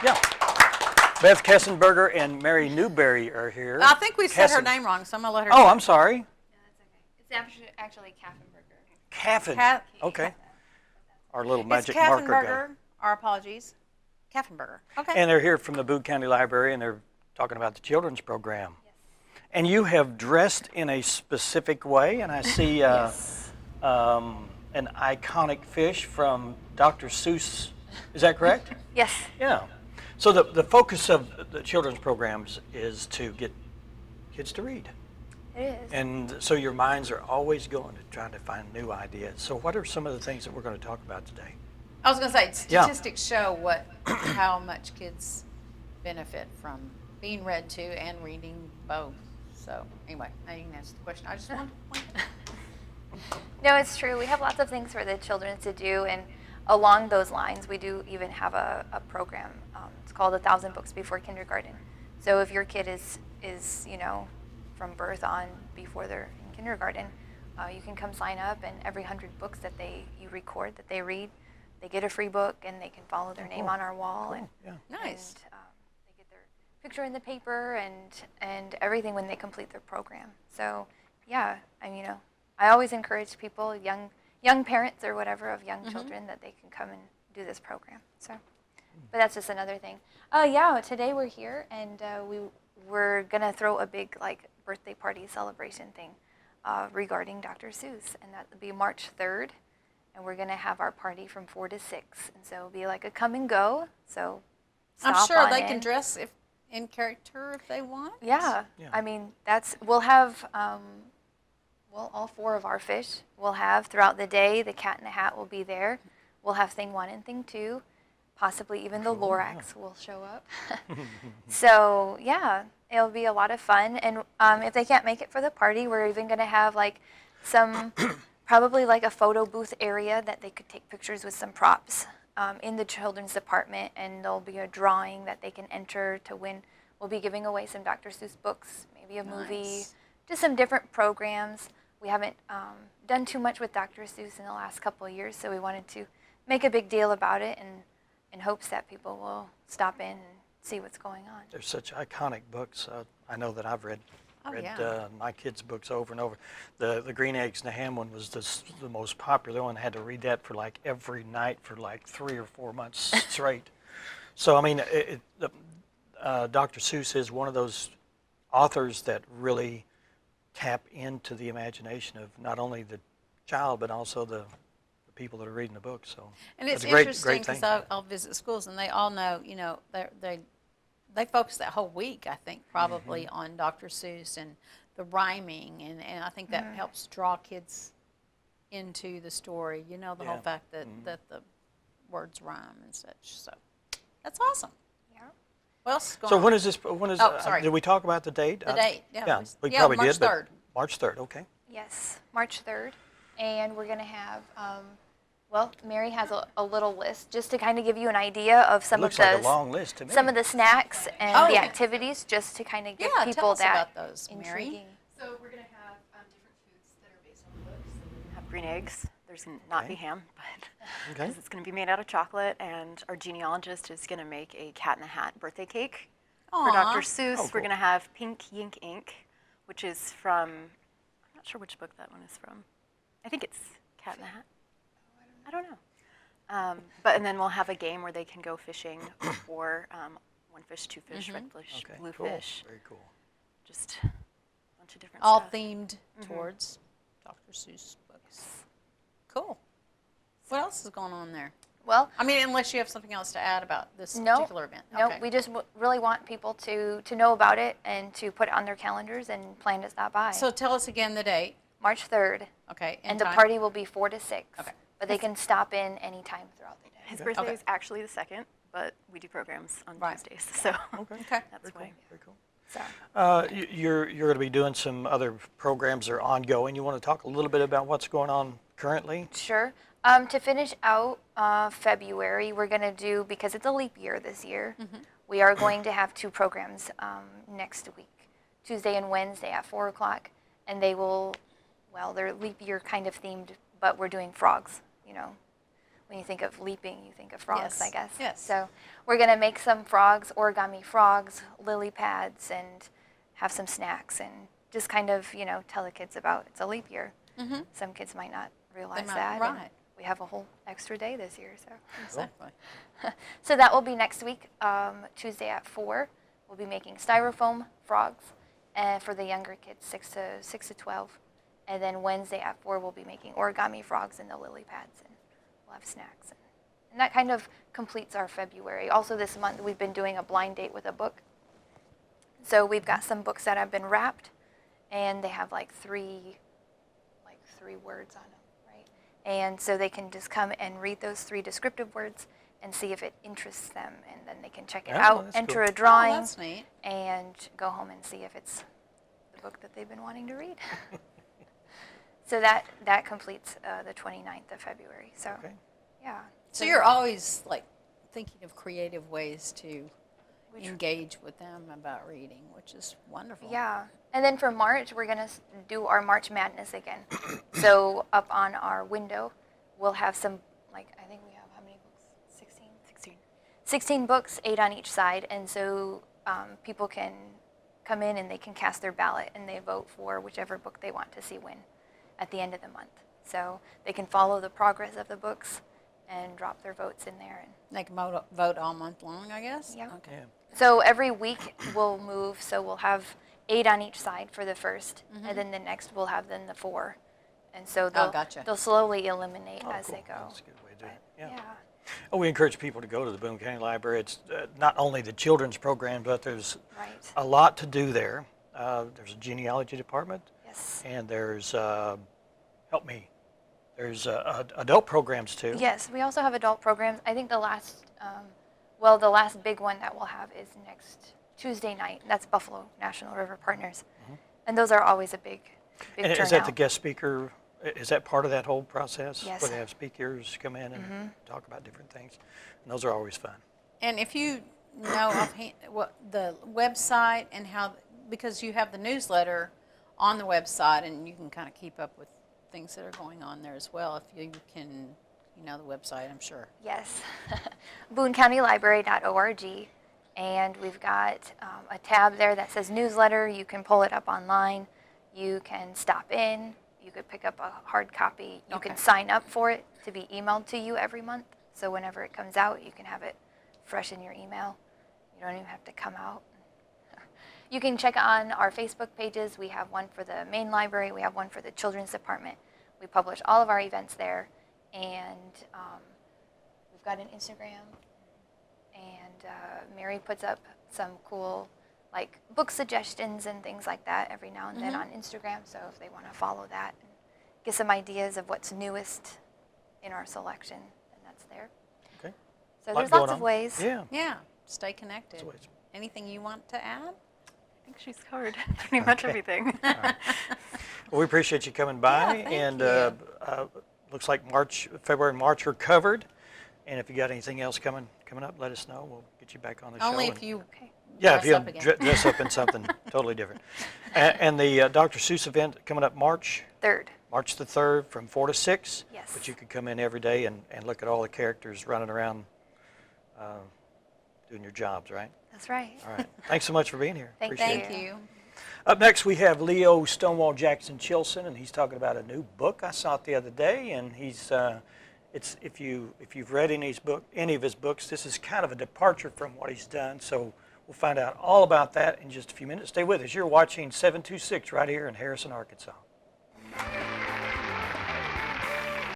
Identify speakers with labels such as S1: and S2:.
S1: Yeah. Beth Kassenberger and Mary Newberry are here.
S2: I think we said her name wrong, so I'm going to let her
S1: Oh,
S2: say
S1: I'm sorry.
S3: No, that's okay. It's actually Kassenberger.
S1: Caffen. Okay. Our little magic marker guy.
S2: Kassenberger. Our apologies. Kassenberger. Okay.
S1: And they're here from the Boone County Library, and they're talking about the children's program.
S3: Yes.
S1: And you have dressed in a specific way, and I see
S2: Yes.
S1: an iconic fish from Dr. Seuss. Is that correct?
S3: Yes.
S1: Yeah. So the focus of the children's programs is to get kids to read.
S3: It is.
S1: And so your minds are always going to trying to find new ideas. So what are some of the things that we're going to talk about today?
S2: I was going to say,
S1: Yeah.
S2: statistics show how much kids benefit from being read to and reading both. So anyway, now you can answer the question. I just wanted to point that out.
S3: No, it's true. We have lots of things for the children to do, and along those lines, we do even have a program. It's called 1,000 Books Before Kindergarten. So if your kid is from birth on before they're in kindergarten, you can come sign up, and every 100 books that you record that they read, they get a free book, and they can follow their name on our wall.
S1: Cool.
S3: And,
S1: Yeah.
S2: Nice.
S3: And they get their picture in the paper and everything when they complete their program. So yeah, I always encourage people, young parents or whatever of young children, that they can come and do this program. So, but that's just another thing. Today we're here, and we're gonna throw a big birthday party celebration thing regarding Dr. Seuss, and that will be March 3rd, and we're gonna have our party from 4 to 6, and so it'll be like a come and go. So
S2: I'm
S3: stop
S2: sure
S3: on
S2: they
S3: in.
S2: can dress in character if they want.
S3: Yeah.
S1: Yeah.
S3: We'll have, all 4 of our fish we'll have throughout the day. The Cat in the Hat will be there. We'll have Thing 1 and Thing 2. Possibly even the Lorax will show up. So, yeah, it'll be a lot of fun. And if they can't make it for the party, we're even going to have probably a photo booth area that they could take pictures with some props in the children's department. And there'll be a drawing that they can enter to win. We'll be giving away some Dr. Seuss books, maybe a movie,
S2: Nice.
S3: just some different programs. We haven't done too much with Dr. Seuss in the last couple of years, so we wanted to make a big deal about it, and in hopes that people will stop in and see what's going on.
S1: They're such iconic books. I know that I've read
S2: yeah.
S1: my kids' books over and over. The Green Eggs and the Ham one was the most popular one. I had to read that for every night for 3 or 4 months straight. So Dr. Seuss is one of those authors that really tap into the imagination of not only the child but also the people that are reading the book. So
S2: And it's
S1: a great
S2: interesting
S1: thing.
S2: because I'll visit schools and they all know, they focus that whole week, I think, probably on Dr. Seuss and the rhyming, and I think that helps draw kids into the story. The whole fact that the words rhyme and such. So that's awesome.
S3: Yeah.
S2: What else is going
S1: So
S2: on?
S1: when is this?
S2: Sorry.
S1: Did we talk about the date?
S2: The date, yeah.
S1: We probably
S2: March
S1: did. but
S2: 3rd.
S1: March 3rd. Okay.
S3: Yes, March 3rd. And we're going to have, Mary has a little list just to kind of give you an idea of some
S1: Looks
S3: of
S1: like a long list to me.
S3: some of the snacks and
S2: Oh,
S3: the
S2: yeah.
S3: activities, just to kind of give
S2: Yeah,
S3: people
S2: tell us
S3: that
S2: about those, Mary.
S3: intriguing.
S4: So we're going to have different foods that are based on books. So we're going to have green eggs. There's not be ham, but
S1: Okay.
S4: because it's going to be made out of chocolate. And our genealogist is going to make a Cat in the Hat birthday cake for
S2: Aw.
S4: Dr. Seuss.
S1: Oh,
S4: We're
S1: cool.
S4: going to have Pink Ink Ink, which is from, I'm not sure which book that one is from. I think it's Cat in the Hat. I don't know. And then we'll have a game where they can go fishing for 1 fish, 2 fish, red fish,
S1: Okay.
S4: blue
S1: Cool.
S4: fish.
S1: Very cool.
S4: Just a bunch of different
S2: All
S4: stuff.
S2: themed towards Dr. Seuss books. Cool. What else is going on there?
S3: Well,
S2: I mean, unless you have something else to add about this
S3: No,
S2: particular event.
S3: no,
S2: Okay.
S3: we just really want people to know about it and to put it on their calendars and plan to stop by.
S2: So tell us again the date.
S3: March 3rd,
S2: Okay.
S3: and the
S2: time?
S3: party will be 4 to 6.
S2: Okay.
S3: But they can stop in anytime throughout the day.
S4: His birthday
S2: Okay.
S4: is actually the 2nd, but we do programs on
S2: Right.
S4: Tuesdays. So
S1: Okay.
S2: Okay.
S4: that's
S1: Very
S4: why.
S1: cool. Very cool.
S3: So.
S1: You're going to be doing some other programs that are ongoing. You want to talk a little bit about what's going on currently?
S3: Sure. To finish out February, we're going to do, because it's a leap year this year, we are going to have 2 programs next week, Tuesday and Wednesday at 4 o'clock. And they will, they're leap year kind of themed, but we're doing frogs, when you think of leaping, you think of frogs,
S2: Yes.
S3: I guess.
S2: Yes.
S3: So we're going to make some frogs, origami frogs, lily pads, and have some snacks and just kind of, tell the kids about it's a leap year.
S2: Mm-hmm.
S3: Some kids might not realize
S2: might-
S3: that. and
S2: right.
S3: we have a whole extra day this year. So.
S2: Exactly.
S3: So that will be next week, Tuesday at 4. We'll be making styrofoam frogs for the younger kids, 6 to 12. And then Wednesday at 4, we'll be making origami frogs in the lily pads, and we'll have snacks. And that kind of completes our February. Also this month, we've been doing a blind date with a book. So we've got some books that have been wrapped, and they have like three words on them, right? And so they can just come and read those 3 descriptive words and see if it interests them, and then they can check it
S1: Oh,
S3: out,
S1: that's
S3: enter
S1: cool.
S3: a drawing,
S2: Oh, that's neat.
S3: and go home and see if it's the book that they've been wanting to read. So that completes the 29th of February. So,
S1: Okay.
S3: yeah.
S2: So you're always like thinking of creative ways to
S3: We tr-
S2: engage with them about reading, which is wonderful.
S3: Yeah. And then for March, we're going to do our March Madness again. So up on our window, we'll have some, I think we have how many books? 16? 16 books, 8 on each side. And so people can come in and they can cast their ballot and they vote for whichever book they want to see win at the end of the month. So they can follow the progress of the books and drop their votes in there. And
S2: They can vote all month long, I guess?
S3: Yeah.
S2: Okay.
S1: Yeah.
S3: so every week we'll move. So we'll have 8 on each side for the first, and then the next we'll have then the 4. And so
S2: gotcha.
S3: they'll slowly eliminate
S1: Oh,
S3: as
S1: cool.
S3: they go.
S1: That's a good way to do it.
S3: But,
S1: Yeah. Oh, we encourage people to go to the Boone County Library. It's not only the children's program, but there's
S3: Right.
S1: a lot to do there. There's a genealogy department,
S3: Yes.
S1: and there's, help me, there's adult programs too.
S3: Yes, we also have adult programs. I think the last big one that we'll have is next Tuesday night. That's Buffalo National River Partners. And those are always a big
S1: And
S3: turnout.
S1: is that the guest speaker? Is that part of that whole process?
S3: Yes.
S1: Where they have speakers come in and talk about different things? And those are always fun.
S2: And if you know offhand what the website and how, because you have the newsletter on the website and you can kind of keep up with things that are going on there as well, if you can, the website, I'm sure.
S3: Yes, BooneCountyLibrary.org, and we've got a tab there that says newsletter. You can pull it up online. You can stop in. You could pick up a hard copy. You can
S2: Okay.
S3: sign up for it to be emailed to you every month. So whenever it comes out, you can have it fresh in your email. You don't even have to come out. You can check on our Facebook pages. We have one for the main library. We have one for the children's department. We publish all of our events there. And we've got an Instagram. And Mary puts up some cool book suggestions and things like that every now and then on Instagram. So if they want to follow that and get some ideas of what's newest in our selection, then that's there.
S1: Okay.
S3: So
S1: Lot
S3: there's
S1: going
S3: lots of
S1: on.
S3: ways.
S1: Yeah.
S2: Yeah, stay connected.
S1: That's ways.
S2: Anything you want to add?
S4: I think she's covered pretty much everything.
S1: Well, we appreciate you coming by.
S2: Yeah, thank
S1: and
S2: you.
S1: Looks like February and March are covered. And if you got anything else coming up, let us know. We'll get you back on the show.
S2: Only
S1: and-
S2: if you
S3: Okay.
S1: Yeah,
S2: dress
S1: if you
S2: up again.
S1: dress up in something totally different. And the Dr. Seuss event coming up March
S3: Third.
S1: the 3rd from 4 to 6.
S3: Yes.
S1: But you could come in every day and look at all the characters running around doing your jobs, right?
S3: That's right.
S1: All right. Thanks so much for being here.
S3: Thank
S1: Appreciate
S2: Thank
S1: it.
S2: you.
S1: Up next, we have Leo Stonewall Jackson Chilson, and he's talking about a new book. I saw it the other day, and he's it's if you've read any of his books, this is kind of a departure from what he's done. So we'll find out all about that in just a few minutes. Stay with us. You're watching 726 right here in Harrison, Arkansas.